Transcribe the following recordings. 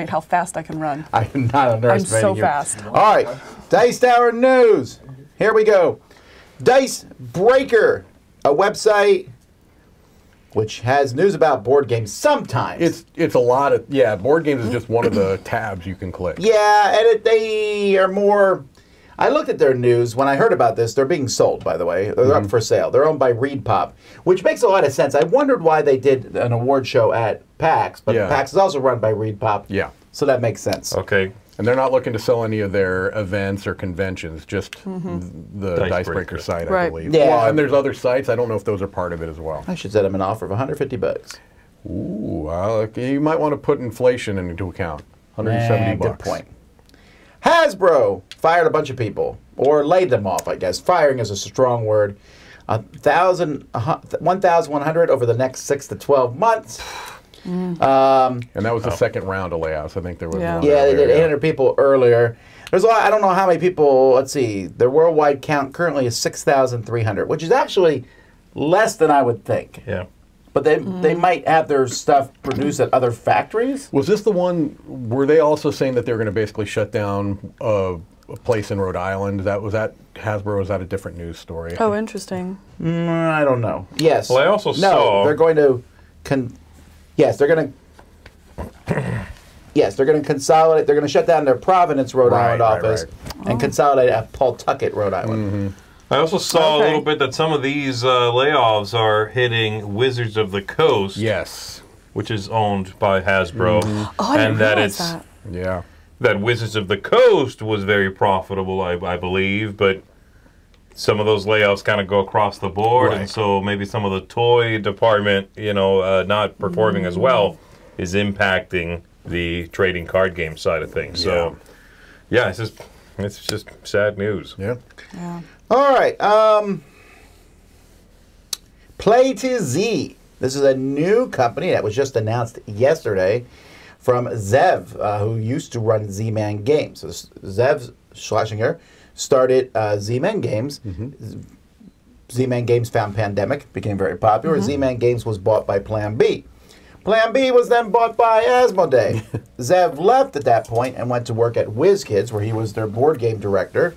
underestimate how fast I can run. I am not underestimating I'm so fast. All right, Dice Tower news. Here we go. Dice Breaker, a website which has news about board games sometimes. It's a lot of, yeah, board games is just one of the tabs you can click. Yeah, and they are more... I looked at their news. When I heard about this, they're being sold, by the way. They're up for sale. They're owned by Reed Pop, which makes a lot of sense. I wondered why they did an award show at PAX, but PAX is also run by Reed Pop. Yeah. So that makes sense. Okay. And they're not looking to sell any of their events or conventions, just the Dice Breaker site, I believe. Yeah. Well, and there's other sites. I don't know if those are part of it as well. I should set them an offer of $150. Ooh, you might want to put inflation into account. $170. Good point. Hasbro fired a bunch of people, or laid them off, I guess. Firing is a strong word. 1,100 over the next 6 to 12 months. And that was the second round of layoffs. I think there was one they did 800 people earlier. There's a lot. I don't know how many people. Let's see. Their worldwide count currently is 6,300, which is actually less than I would think. Yeah. But they might have their stuff produced at other factories. Was this the one? Were they also saying that they were going to basically shut down a place in Rhode Island? Was that Hasbro? Was that a different news story? Oh, interesting. I don't know. Yes. Well, I also saw. No, they're going to. Yes, they're going to. Yes, they're going to consolidate. They're going to shut down their Providence, Rhode Island office and consolidate at Pawtucket, Rhode Island. I also saw a little bit that some of these layoffs are hitting Wizards of the Coast. Yes. Which is owned by Hasbro. Oh, I didn't realize that. Yeah. That Wizards of the Coast was very profitable, I believe, but some of those layoffs kind of go across the board, and so maybe some of the toy department, not performing as well, is impacting the trading card game side of things. So, yeah, it's just sad news. Yeah. Yeah. All right. PlaytoZ. This is a new company that was just announced yesterday from Zev, who used to run Z-Man Games. So Zev Schlesinger started Z-Man Games. Z-Man Games found pandemic, became very popular. Z-Man Games was bought by Plan B. Plan B was then bought by Asmodee. Zev left at that point and went to work at Whiz Kids, where he was their board game director.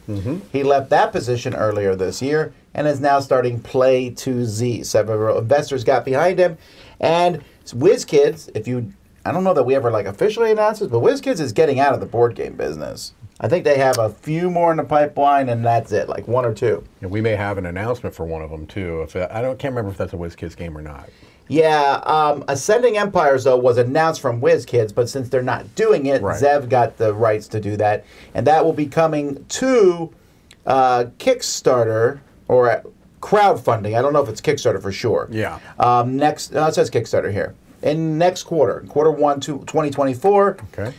He left that position earlier this year and is now starting PlaytoZ. Several investors got behind him. And Whiz Kids, I don't know that we ever officially announced this, but Whiz Kids is getting out of the board game business. I think they have a few more in the pipeline, and that's it, like one or two. And we may have an announcement for one of them, too. Can't remember if that's a Whiz Kids game or not. Yeah, Ascending Empires, though, was announced from Whiz Kids, but since they're not doing it, Zev got the rights to do that. And that will be coming to Kickstarter or crowdfunding. I don't know if it's Kickstarter for sure. Yeah. It says Kickstarter here. In next quarter, Q1 2024. Okay.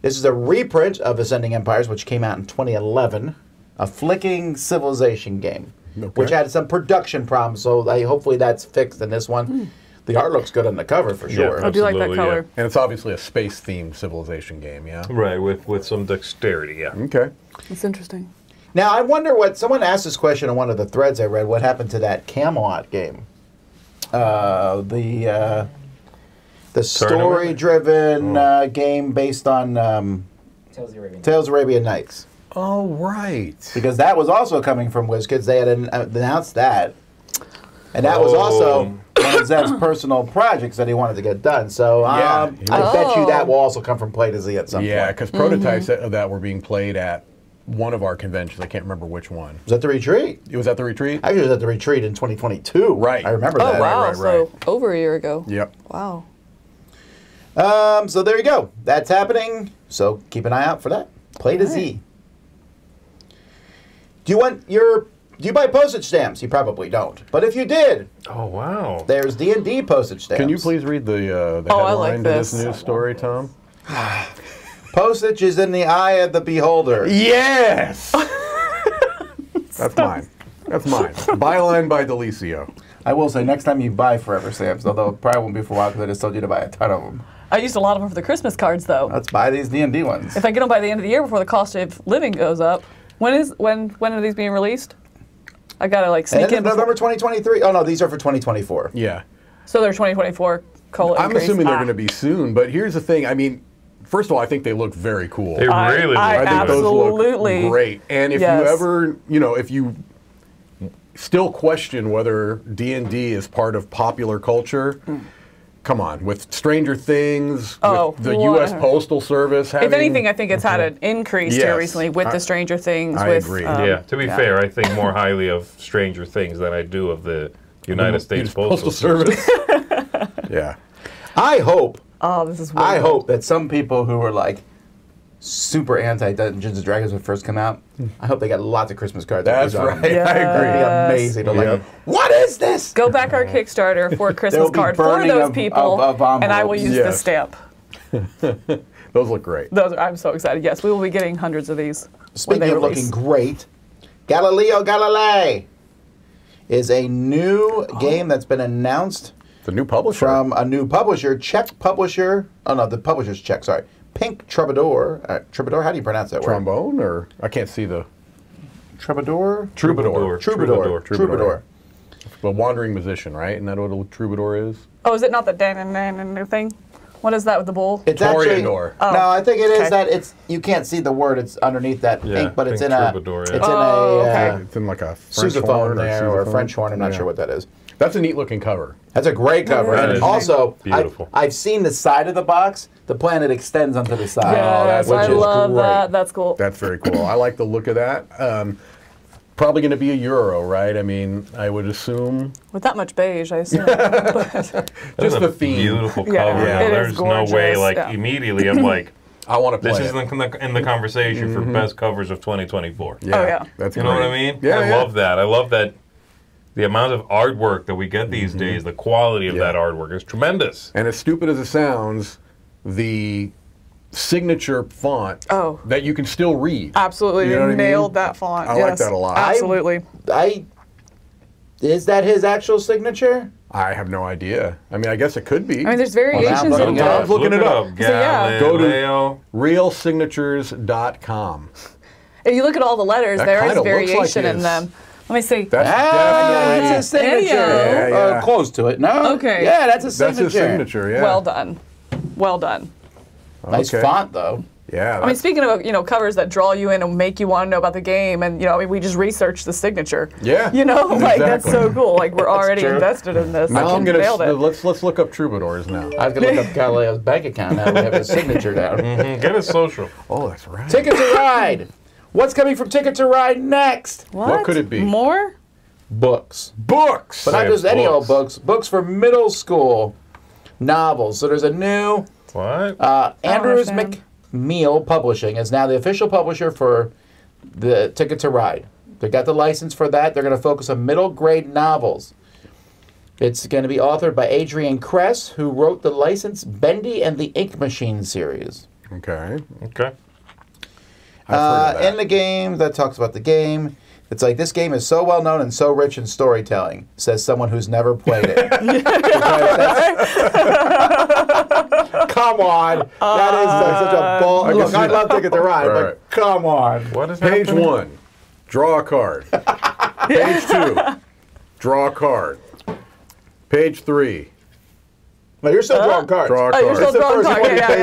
This is a reprint of Ascending Empires, which came out in 2011. A flicking civilization game. Which had some production problems, so hopefully that's fixed in this one. The art looks good on the cover for sure. I do like that color. Yeah. And it's obviously a space-themed civilization game, yeah? Right, with some dexterity, yeah. Okay. It's interesting. Now, I wonder someone asked this question in one of the threads I read, what happened to that Camelot game? The story-driven game based on Tales of Arabian Nights. Oh, right. Because that was also coming from Whiz Kids. They had announced that. And that was also one of Zev's personal projects that he wanted to get done. So I bet you that will also come from PlaytoZ at some point. Yeah, because prototypes of that were being played at one of our conventions. I can't remember which one. Was that the Retreat? It was at the Retreat? Actually, it was at the Retreat in 2022. Right. I remember that. Oh, wow. Right. So over a year ago. Yep. Wow. So there you go. That's happening. So keep an eye out for that. PlaytoZ. Right. Do you buy postage stamps? You probably don't. But if you did, oh wow, there's D&D postage stamps. Can you please read the headline to this news story, Tom? Postage is in the eye of the beholder. Yes. That's mine. That's mine. Byline by Delicio. I will say next time you buy Forever Stamps, although it probably won't be for a while because I just told you to buy a ton of them. I used a lot of them for the Christmas cards, though. Let's buy these D&D ones. If I get them by the end of the year before the cost of living goes up. When are these being released? I gotta sneak in. November 2023. Oh no, these are for 2024. Yeah. So they're 2024 COLA I'm increase. assuming they're going to be soon, but here's the thing. I mean, first of all, I think they look very cool. They really look I good. think absolutely those look great. And if you ever, if you still question whether D&D is part of popular culture, come on, with Stranger Things, with the U.S. Postal Service having... If anything, I think it's had an increase here recently with the Stranger Things. I agree. Yeah, to be fair, I think more highly of Stranger Things than I do of the United States Postal Service. Yeah. I hope. Oh, this is weird. I hope that some people who were like super anti Dungeons and Dragons when it first come out, I hope they got lots of Christmas cards. That's right. Yes. I agree. It'd be amazing. They're like, what is this? Go back our Kickstarter for a Christmas be card for burning those of people, and I will use the stamp. Those look great. I'm so excited. Yes, we will be getting hundreds of these. Speaking of looking great, Galileo Galilei is a new game that's been announced. The new publisher. From a new publisher, Czech publisher. Oh, no, the publisher's Czech, sorry. Pink Troubadour. Troubadour, how do you pronounce that word? Trombone, or I can't see the... Troubadour? Troubadour. Troubadour. The wandering musician, right? Isn't that what a troubadour is? Oh, is it not the dan thing? What is that with the bull? It's actually... Toreador. Oh. No, I think it is that it's... You can't see the word. It's underneath that pink, but it's in a... Troubadour, yeah. It's in a... It's in like a French sousaphone horn there, or a sousaphone. French horn. I'm not sure what that is. That's a neat looking cover. That's a great cover. That And is also, beautiful. I've seen the side of the box. The planet extends onto the side. Yes, which I is love great. that. That's cool. That's very cool. I like the look of that. Probably going to be a Euro, right? I mean, I would assume. With that much beige, I assume. Just the theme. Beautiful cover. Yeah, it is There's no way, gorgeous. like, Yeah. immediately I'm like, I want to play this it. is in the conversation for best covers of 2024. Yeah, Oh, yeah. That's You know great. what I mean? Yeah, I love that. I love that the amount of artwork that we get these days, the quality of that artwork is tremendous. And as stupid as it sounds, the signature font that you can still read. Absolutely. You know what I nailed mean? that font. I like that a lot. Absolutely. Is that his actual signature? I have no idea. I mean, I guess it could be. I mean, there's variations Well, in now that. Tom's looking it up. So, yeah. Go to Galileo. realsignatures.com. If you look at all the letters, That there is kinda looks like variation in his. them. Let me see. That's That's definitely... a signature. Yeah, yeah. Close to it. No? Okay. Yeah, that's a That's signature. his signature, yeah. Well done. Well done. Nice Okay. font, though. Yeah. I mean, speaking of covers that draw you in and make you want to know about the game, and I mean, we just researched the signature. Yeah. Like that's Exactly. so cool. Like we're already true. invested in this. now I'm Nailed gonna it. let's look up troubadours now. I was going to look up Galileo's bank account now. We have his signature down. Get a social. Oh, that's right. Ticket to Ride. What's coming from Ticket to Ride next? What could it be? More? Books. Books. But not just any old books. Books for middle school novels. So there's a new... What? Andrews understand. McMeel Publishing is now the official publisher for the Ticket to Ride. They got the license for that. They're going to focus on middle grade novels. It's going to be authored by Adrian Kress, who wrote the licensed Bendy and the Ink Machine series. Okay. Okay. I've heard of that. In the game, that talks about the game. It's like, this game is so well known and so rich in storytelling, says someone who's never played it. Come on. That is such a ball. can Look, see I that. love Ticket to Ride, Right. but come on. What is Page happening? 1, draw a card. Page 2, draw a card. Page 3, No, you're still drawing cards. draw a Oh, you're card. still It's the drawing first cards. 20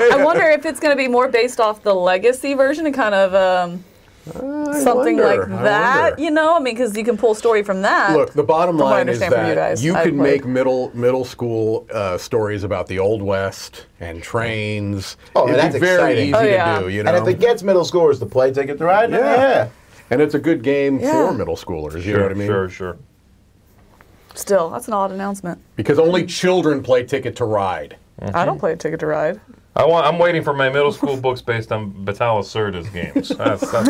pages. I wonder if it's going to be more based off the legacy version and kind of something wonder, like I that. wonder. You know, I mean, because you can pull story from that. Look, the bottom From what I line is understand from you that guys, you I've can played. make middle school stories about the Old West and trains. Oh, It'd that's be very exciting. easy Oh, yeah. to do, you know. And if it gets middle schoolers to play Ticket to Ride, then Yeah. And it's a good game Yeah. for middle schoolers, you know what I mean? Sure. Still, that's an odd announcement. Because only children play Ticket to Ride. I don't play a Ticket to Ride. I'm waiting for my middle school books based on Batala Serta's games. That's All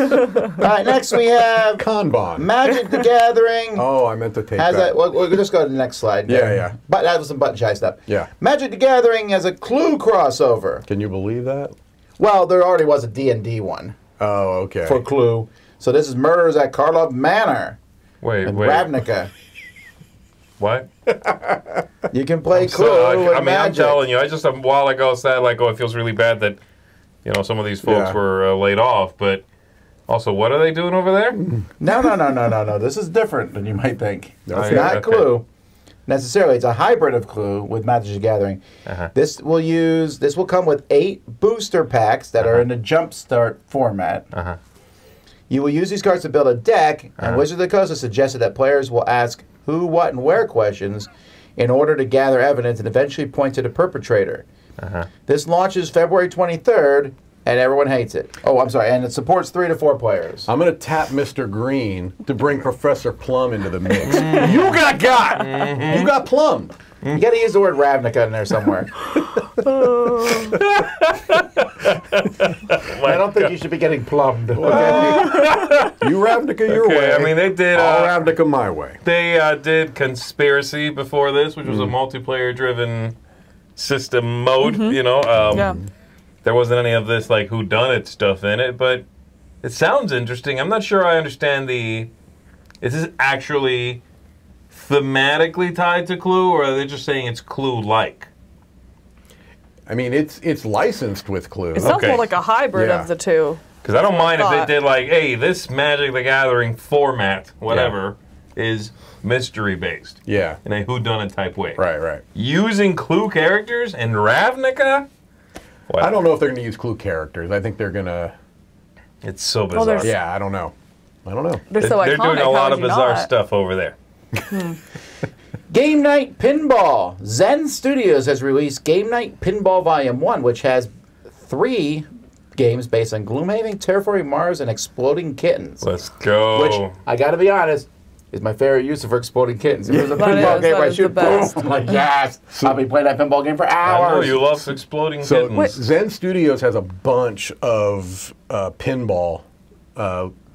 right, next we have Kanban. Magic the Gathering. Oh, I meant to take Has that. we'll just go to the next slide. Yeah. But that was some button shy stuff. Yeah. Magic the Gathering has a Clue crossover. Can you believe that? Well, there already was a D&D one Oh, okay. for Clue. So this is Murders at Carlo Manor wait. and Ravnica. What? You can play Clue So, with I'm Magic. telling you, I just a while ago said like, oh, it feels really bad that some of these folks Yeah. were laid off, but also, what are they doing over there? No. This is different than you might think. Okay. It's not Okay. Clue. necessarily. It's a hybrid of Clue with Magic the Gathering. This will come with 8 booster packs that are in the Jumpstart format. You will use these cards to build a deck, and Wizards of the Coast has suggested that players will ask who, what, and where questions in order to gather evidence and eventually point to the perpetrator. This launches February 23rd, and everyone hates it. Oh, I'm sorry, and it supports 3 to 4 players. I'm going to tap Mr. Green to bring Professor Plum into the mix. You got got! You got plumbed. You got to use the word Ravnica in there somewhere. I don't think you should be getting plumbed. You Ravnica your way. I mean, they did. I'll Ravnica my way. They did Conspiracy before this, which was a multiplayer-driven system mode. You know, there wasn't any of this like whodunit stuff in it, but it sounds interesting. I'm not sure I understand the. Is this actually thematically tied to Clue, or are they just saying it's Clue-like? I mean, it's licensed with Clue. It sounds more like a hybrid of the two. Because I don't mind if they did like, hey, this Magic the Gathering format, whatever, is mystery-based. Yeah. In a whodunit type way. Right, right. Using Clue characters in Ravnica? I don't know if they're going to use Clue characters. I think they're going to... It's so bizarre. Yeah, I don't know. I don't know. They're so They're doing a lot of bizarre stuff over there. Game Night Pinball. Zen Studios has released Game Night Pinball Volume 1, which has 3 games based on Gloomhaven, Terraforming Mars, and Exploding Kittens. Let's go. Which, I gotta be honest, is my favorite use for Exploding Kittens. If there's a pinball game where I shoot boom, I'm like, yes, I'll be playing that pinball game for hours. I know, you love Exploding Kittens. Zen Studios has a bunch of pinball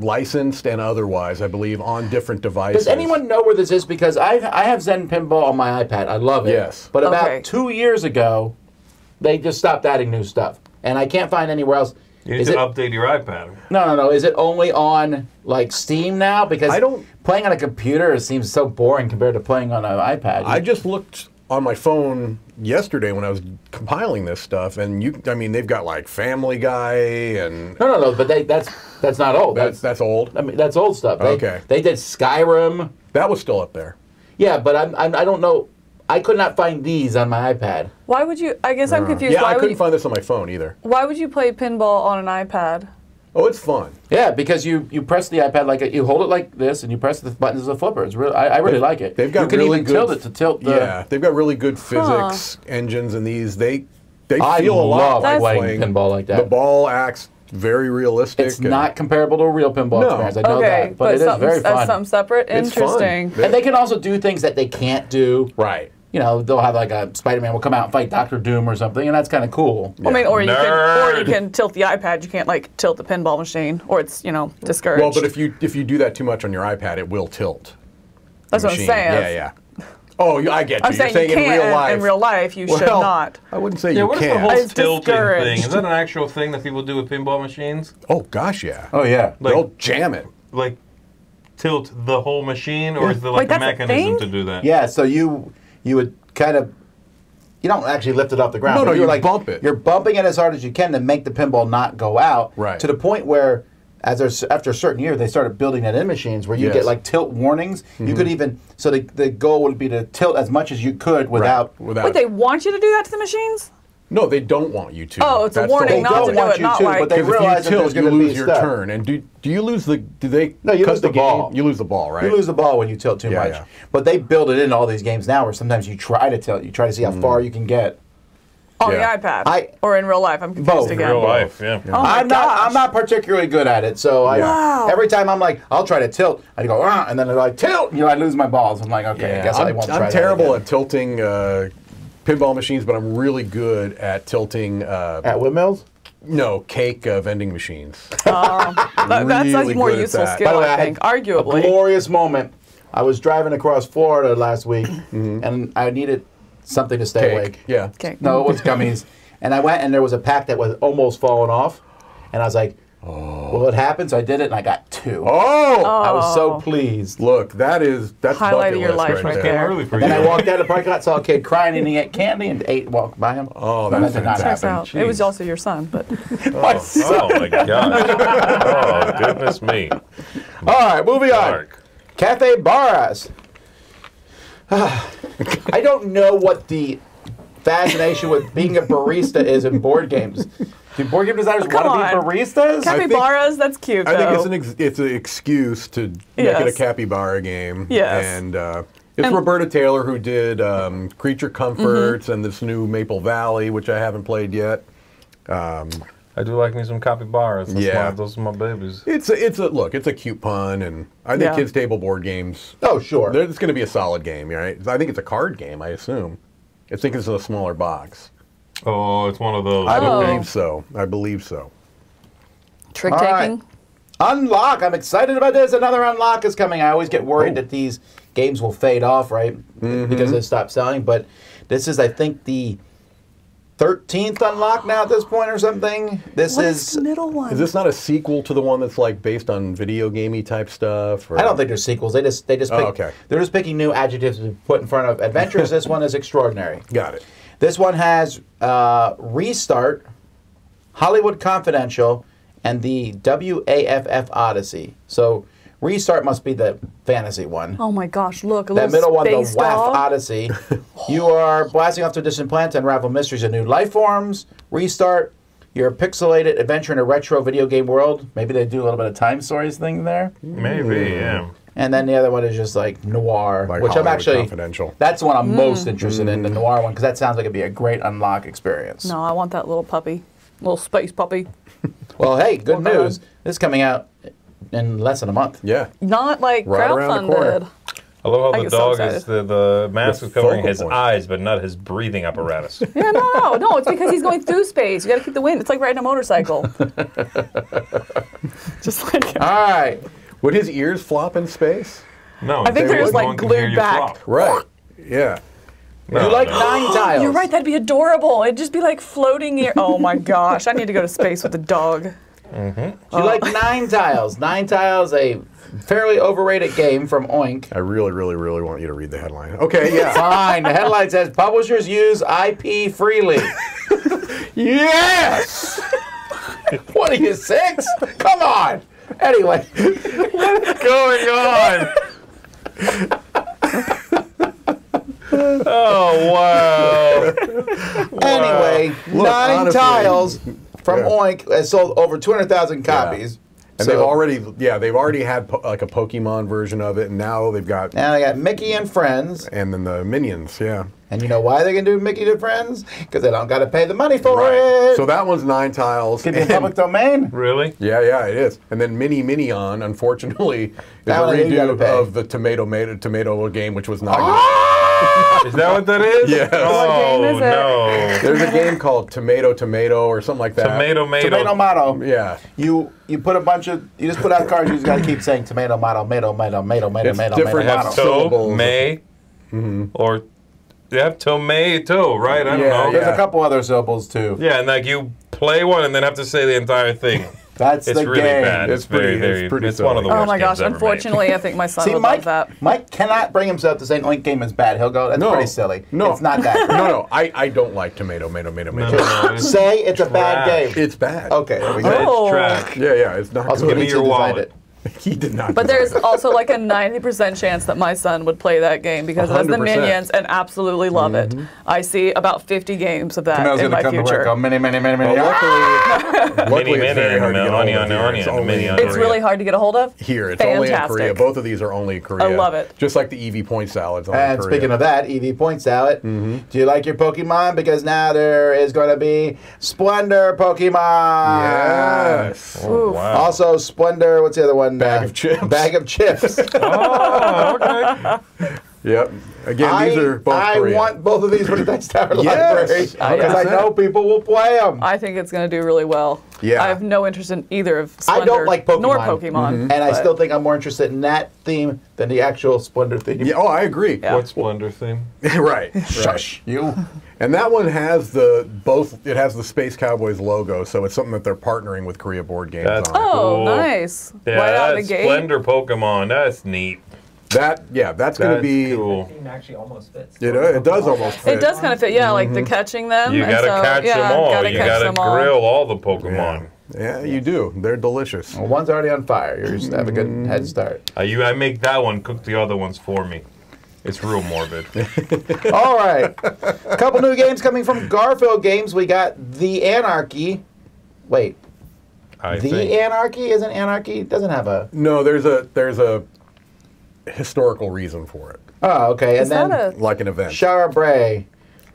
licensed and otherwise, I believe, on different devices. Does anyone know where this is? Because I have Zen Pinball on my iPad. I love it. Yes. But about 2 years ago, they just stopped adding new stuff. And I can't find anywhere else. You need to update your iPad. No. Is it only on, like, Steam now? Because playing on a computer seems so boring compared to playing on an iPad. I just looked on my phone yesterday when I was compiling this stuff, and I mean, they've got like Family Guy and no, but that's not old. That's old. I mean, that's old stuff. Okay. They did Skyrim. That was still up there. Yeah, but I don't know. I could not find these on my iPad. Why would you? I guess I'm confused. Yeah, I couldn't find this on my phone either. Why would you play pinball on an iPad? Oh, it's fun. Yeah, because you press the iPad like you hold it like this, and you press the buttons as a flipper. It's really, I really like it. They've got you can really even good, tilt it to tilt the. Yeah, they've got really good physics engines in these. They feel a lot like playing pinball like that. The ball acts very realistic. It's not comparable to a real pinball experience. I know that, but it is very fun. Something separate, interesting. And they can also do things that they can't do. Right. You know, they'll have like a Spider-Man will come out and fight Doctor Doom or something, and that's kind of cool. Yeah. I mean, or you can tilt the iPad. You can't like tilt the pinball machine, or it's discouraged. Well, but if you do that too much on your iPad, it will tilt. That's what I'm saying. Yeah. Oh, I get you. I'm saying you can't in real life. You should not. I wouldn't say you what can't. What is the whole tilting thing? Is that an actual thing that people do with pinball machines? Oh gosh, yeah. Oh yeah. Like, they'll jam it. Like tilt the whole machine, or is there like a mechanism to do that? Yeah. So you would kind of. You don't actually lift it off the ground. No, you like, bump it. You're bumping it as hard as you can to make the pinball not go out. Right. To the point where, after a certain year, they started building that in machines where you get like tilt warnings. You could even the goal would be to tilt as much as you could without. Wait, they want you to do that to the machines? No, they don't want you to. Oh, it's a warning not to do it. Not like but they realize that there's going to lose your turn. And do you lose the? Do they? No, you lose the ball. You lose the ball, right? You lose the ball when you tilt too much. Yeah. But they build it in all these games now, where sometimes you try to tilt. You try to see how far you can get. On the iPad, or in real life? I'm confused both. again. In real life, yeah. Oh I'm not particularly good at it, so every time I'm like, I'll try to tilt. I go, and then they're like, tilt. I lose my balls. I'm like, okay, I guess I won't try that. I'm terrible at tilting pinball machines, but I'm really good at tilting. At windmills? No, cake vending machines. That's a more useful skill, By the way, I think, arguably. A glorious moment. I was driving across Florida last week, and I needed something to stay awake. Yeah. Cake. No, it was gummies. And I went, and there was a pack that was almost falling off, and I was like, well, it happened, so I did it, and I got 2. Oh! I was so pleased. Look, that's highlight of your life right there. Then I walked out of the parking lot, saw a kid crying, and he ate candy, and walked by him. Oh, that did not happen. Out. It was also your son, but my son. Oh my gosh! Oh goodness me! All right, moving on. Cafe Baras. I don't know what the fascination with being a barista is in board games. Do board game designers want to be baristas? Capybaras, that's cute, though. I think it's an excuse to make it a capybara game. Yes. And it's Roberta Taylor who did Creature Comforts and this new Maple Valley, which I haven't played yet. I do like me some capybaras. Those are my babies. It's a cute pun, and I think kids' table board games. Oh, sure. It's going to be a solid game, right? I think it's a card game, I assume. I think it's a smaller box. Oh, it's one of those. I believe so. I believe so. Trick taking. Right. Unlock. I'm excited about this. Another Unlock is coming. I always get worried that these games will fade off, right? Because they stop selling. But this is, I think, the 13th Unlock now at this point or something. This is the middle one. Is this not a sequel to the one that's like based on video gamey type stuff? Or? I don't think they're sequels. They just pick, they're just picking new adjectives to put in front of adventures. This one is extraordinary. Got it. This one has Restart, Hollywood Confidential, and the WAFF Odyssey. So Restart must be the fantasy one. Oh my gosh, look, that middle one, the WAFF Odyssey. You are blasting off to distant planets to unravel mysteries of new life forms. Restart, you're a pixelated adventure in a retro video game world. Maybe they do a little bit of Time Stories thing there. Maybe, yeah. And then the other one is just like noir, like which Hollywood I'm actually Confidential. That's the one I'm most interested in, the noir one, because that sounds like it'd be a great unlock experience. No, I want that little puppy, little space puppy. Well, hey, good news. This is coming out in less than a month. Yeah. Not like right around the corner. crowdfunded. I love how I the get so dog is excited. the mask is covering focal his point. eyes, but not his breathing apparatus. Yeah, no, it's because he's going through space. You got to keep the wind. It's like riding a motorcycle. Just like. All right. Would his ears flop in space? No, I think they're just no like one can hear glued you back. flop. Right. Yeah. No, You like no. Nine Tiles. You're right. That'd be adorable. It'd just be like floating here. Oh my gosh! I need to go to space with the dog. You like Nine Tiles. Nine Tiles, a fairly overrated game from Oink. I really, really, really want you to read the headline. Okay, yeah. Fine. The headline says, publishers use IP freely. Yes! What are you, 6? Come on. Anyway. What's going on? Oh, wow. Anyway, Look, Nine honestly, Tiles from Oink has sold over 200,000 copies. And So- they've already had like a Pokemon version of it, and now they've got Now they got Mickey and Friends. and then the Minions, yeah. And you know why they can do Mickey and Friends? Because they don't got to pay the money for Right. it. So that one's 9 tiles. Could be in and- public domain. Really? Yeah, it is. And then Minion, unfortunately, is a That one you gotta redo pay. of the Tomato game, which was not Is that what that is? Yes. Oh, What game is it? no. good. There's a game called Tomato or something like that. Tomato. Tomato motto. Yeah. You put a bunch of, you just put out cards, you just got to keep saying tomato motto, It's different motto. syllables. May, or you have tomato, right? I don't Yeah, know. There's a couple other syllables too. Yeah, and like you play one and then have to say the entire thing. That's It's the really game. bad. It's pretty- very, it's pretty it's one of the silly. worst Oh my gosh! games ever made. Unfortunately, I think my son See, would Mike, love that. Mike cannot bring himself to say an Oink game is bad. He'll go, that's No. pretty silly. No. It's not that. No, I don't like tomato. No, it's Say it's a bad trash. game. It's bad. Okay, there we go. Oh. It's trash. Yeah, it's not Also, good. Give me Vinci your designed wallet. it. He did not. But design there's it. also like a 90% chance that my son would play that game because it has the 100%. Minions and absolutely love it. I see about 50 games of that Camille's in going to my come to work. future. Go, many. Well, luckily Mini, it's very hard to get a hold onion, of here. onion, It's only mini, in onion. It's Korea. really hard to get a hold of. Here, it's only in Fantastic. Korea. Both of these are only in Korea. I love it. Just like the EV point salads. Only in And Korea. speaking of that, EV Point Salad, do you like your Pokemon? Because now there is going to be Splendor Pokemon. Yes. Oh, wow. Also, Splendor, what's the other one? Bag of chips. Bag of chips. Oh, okay. Yep. Again, these are both I Korean. want both of these for the Dice Tower Yes. library because I 100%. know people will play them. I think it's going to do really well. Yeah. I have no interest in either of I Splendor don't like Pokemon. nor Pokemon. And I but- still think I'm more interested in that theme than the actual Splendor theme. Yeah, I agree. Yeah. What Splendor theme? right. Shush. You. And that one has it has the Space Cowboys logo, so it's something that they're partnering with Korea Board Games That's on. Oh, Cool. nice. Yeah, right out of the that's gate. Splendor Pokemon. That's neat. That's going to be. cool. Theme actually almost fits. It does almost fit. It does kind of fit, yeah, like the catching them. You and gotta so, catch yeah, them all. Gotta You catch gotta them all. grill all the Pokemon. Yeah, you do. They're delicious. Well, one's already on fire. You just have a good head start. I make that one. Cook the other ones for me. It's real morbid. All right. A couple new games coming from Garfield Games. We got The Anarchy. Wait. Anarchy? Isn't Anarchy? It doesn't have a... No, there's a historical reason for it. Oh, okay. Is and that then like an event. Scarabray.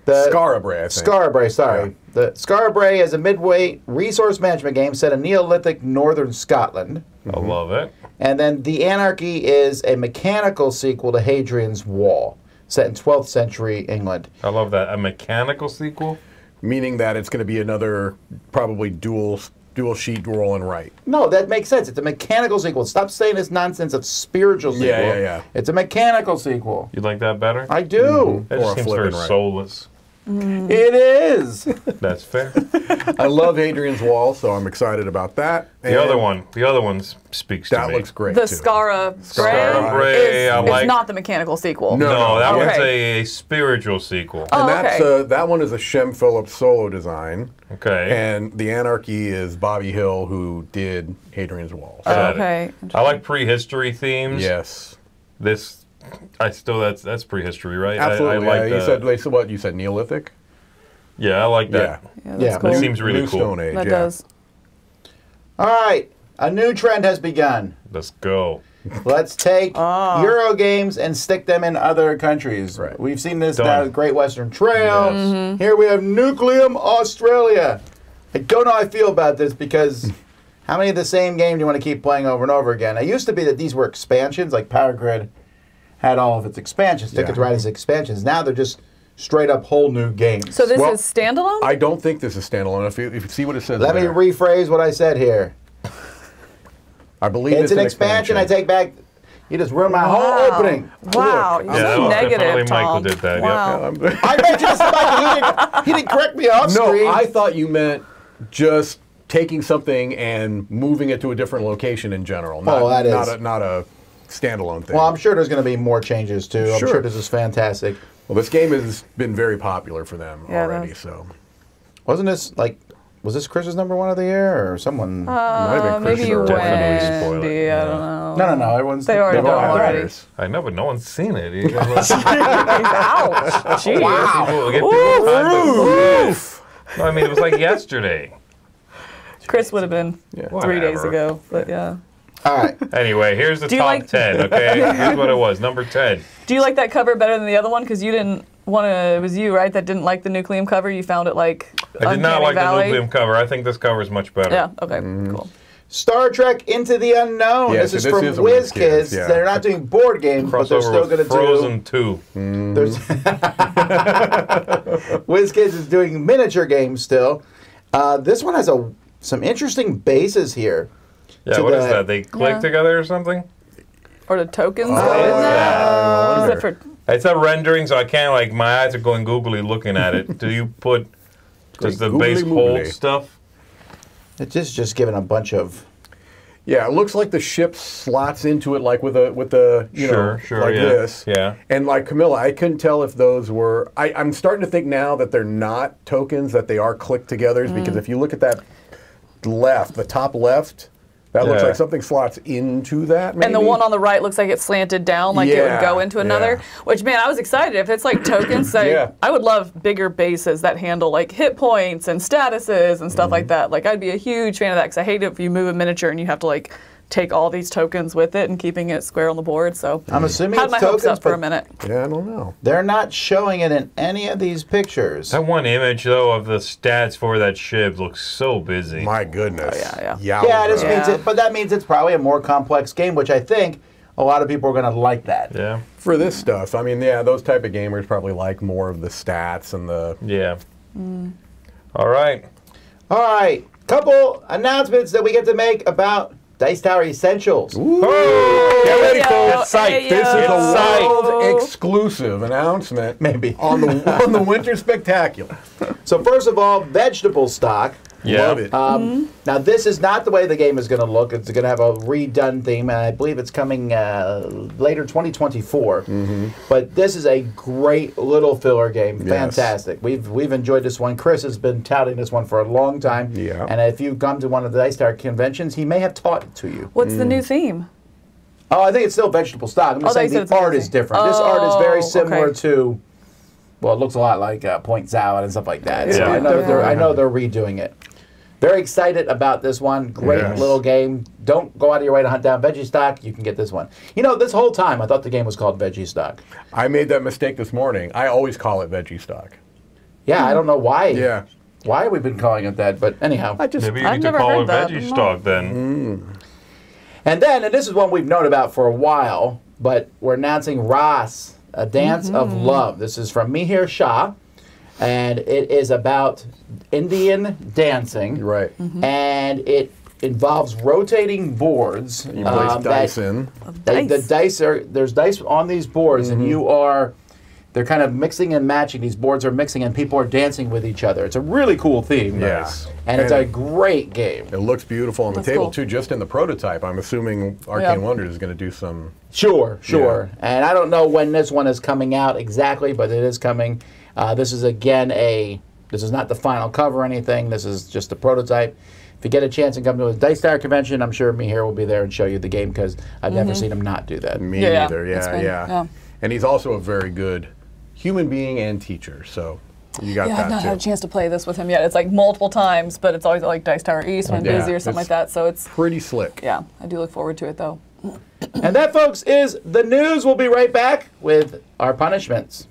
Scarabray, I think. Scarabray, sorry. Yeah. The Scarabray is a midweight resource management game set in Neolithic northern Scotland. I love it. And then The Anarchy is a mechanical sequel to Hadrian's Wall, set in 12th century England. I love that. A mechanical sequel? Meaning that it's going to be another probably dual sheet roll and write. No, that makes sense. It's a mechanical sequel. Stop saying this nonsense of spiritual sequel. Yeah. It's a mechanical sequel. You like that better? I do. That Or just a seems flip very and right. soulless. It is. That's fair. I love Hadrian's Wall, so I'm excited about that. The other one speaks to That me. looks great, The too. Scarabray, I like. is not the mechanical sequel. No, that Okay. one's a spiritual sequel. Oh, And that's okay. that one is a Shem Phillips solo design. Okay. And The Anarchy is Bobby Hill, who did Hadrian's Wall. Got it. Okay. I like prehistory themes. Yes. That's prehistory, right? Absolutely. I like You said, wait, so what? You said Neolithic? Yeah, I like that. Yeah, that's Yeah, cool. It seems really New cool. Stone Age, That yeah. does. All right. A new trend has begun. Let's go. Let's take Euro games and stick them in other countries. Right. We've seen this Done. now with Great Western Trail. Yes. Here we have Nucleum Australia. I don't know how I feel about this because how many of the same game do you want to keep playing over and over again? It used to be that these were expansions, like Power Grid had all of its expansions, Ticket to Ride as expansions. Now they're just straight up whole new games. So this Well, is standalone? I don't think this is standalone. If you see what it says Let me there. rephrase what I said here. I believe It's an expansion. I take back. You just ruined my whole opening. Wow, Look, you're Yeah, that so was negative, definitely Tom. Michael did that, Wow. I mentioned this to Mike. He didn't correct me off No, screen. I thought you meant just taking something and moving it to a different location in general. Not, that is. not a standalone thing. Well, I'm sure there's going to be more changes too. I'm Sure. sure this is fantastic. Well, this game has been very popular for them Yeah, it already. has. So Wasn't this like? Was this Chris's #1 of the year or someone? might have been Maybe Christian or Definitely spoil it. Wendy, I don't know. No. Everyone's. They already they've done all had already. theirs. I know, but no one's seen it. Ouch. Gee. Give people time to Oof. No, I mean, it was like yesterday. Chris would have been 3 days Whatever. ago, but yeah. All right. Anyway, here's the Do you top like- 10, okay? Here's what it was. Number 10. Do you like that cover better than the other one? Because you didn't want to, it was you, right, that didn't like the Nucleum cover? You found it like I did not Uncanny like Valley? the Nucleum cover. I think this cover is much better. Yeah, okay, cool. Star Trek Into the Unknown. Yeah, this so is this from is a Whiz Whiz Kids, Kids. yeah. They're not doing board games, but they're still Crossover going to with Frozen 2. do. There's Whiz Kids is doing miniature games still. This one has some interesting bases here. Yeah, To what is the- that? They click Yeah. together or something? Or the tokens? What is Is that? that for, It's a rendering, so I can't, like, my eyes are going googly looking at it. Do you put, does the base hold Googly-moogly. stuff? It's just giving a bunch of. yeah, it looks like the ship slots into it like with the you know Sure, like yeah. this. Yeah. And like Camilla, I couldn't tell if those were. I'm starting to think now that they're not tokens, that they are click-togethers, because if you look at that left, the top left, that looks Yeah. like something slots into that. Maybe. and the one on the right looks like it's slanted down, like it would Yeah, go into another. yeah. Which, man, I was excited. If it's like tokens, Yeah. I would love bigger bases that handle like hit points and statuses and stuff like that. Like, I'd be a huge fan of that because I hate it if you move a miniature and you have to like take all these tokens with it and keeping it square on the board. So I'm assuming had it's my hopes tokens, up for but a minute. Yeah, I don't know. they're not showing it in any of these pictures. That one image, though, of the stats for that ship looks so busy. My goodness. Oh, yeah. Yeah, this Yowza. means Yeah. it, but that means it's probably a more complex game, which I think a lot of people are going to like that. Yeah. For this stuff, I mean, yeah, those type of gamers probably like more of the stats and the. Yeah. All right. All right, couple announcements that we get to make about Dice Tower Essentials. Get ready, Ayo, folks. ayo. This is a Psyched. world exclusive announcement. Maybe. on the Winter Spectacular. So first of all, vegetable stock. Yeah. Love it. Now this is not the way the game is going to look. It's going to have a redone theme, and I believe it's coming later 2024. But this is a great little filler game. Yes. Fantastic. We've enjoyed this one. Chris has been touting this one for a long time. Yeah. And if you've come to one of the Dice Tower conventions, he may have taught it to you. What's the new theme? Oh, I think it's still vegetable stock. I'm just saying the art is different. This art is very similar to, well, it looks a lot like point salad and stuff like that. Yeah. So I know they're redoing it. Very excited about this one. Great little game. Don't go out of your way to hunt down veggie stock. You can get this one. You know, this whole time I thought the game was called Veggie Stock. I made that mistake this morning. I always call it veggie stock. Yeah, I don't know why. Yeah. Why we've been calling it that, but anyhow. Maybe you need to call it veggie stock then. And then, and this is one we've known about for a while, but we're announcing Ras, A Dance of Love. This is from Mihir Shah, and it is about Indian dancing. Right. And it involves rotating boards. You place dice in. The dice there's dice on these boards, and they're kind of mixing and matching. These boards are mixing, and people are dancing with each other. It's a really cool theme. Yes. And it's a great game. It looks beautiful on the table, too, just in the prototype. I'm assuming Arcane Wonders is going to do some... Sure. Yeah. And I don't know when this one is coming out exactly, but it is coming. This is, again, this is not the final cover or anything. This is just a prototype. If you get a chance and come to a Dice Tower convention, I'm sure Mihir will be there and show you the game, because I've never seen him not do that. Me neither, yeah. And he's also a very good human being and teacher, so you got that, I've not had a chance to play this with him yet. It's like multiple times, but it's always like Dice Tower East when I'm busy or something like that, so it's... pretty slick. Yeah, I do look forward to it, though. And that, folks, is the news. We'll be right back with our punishments.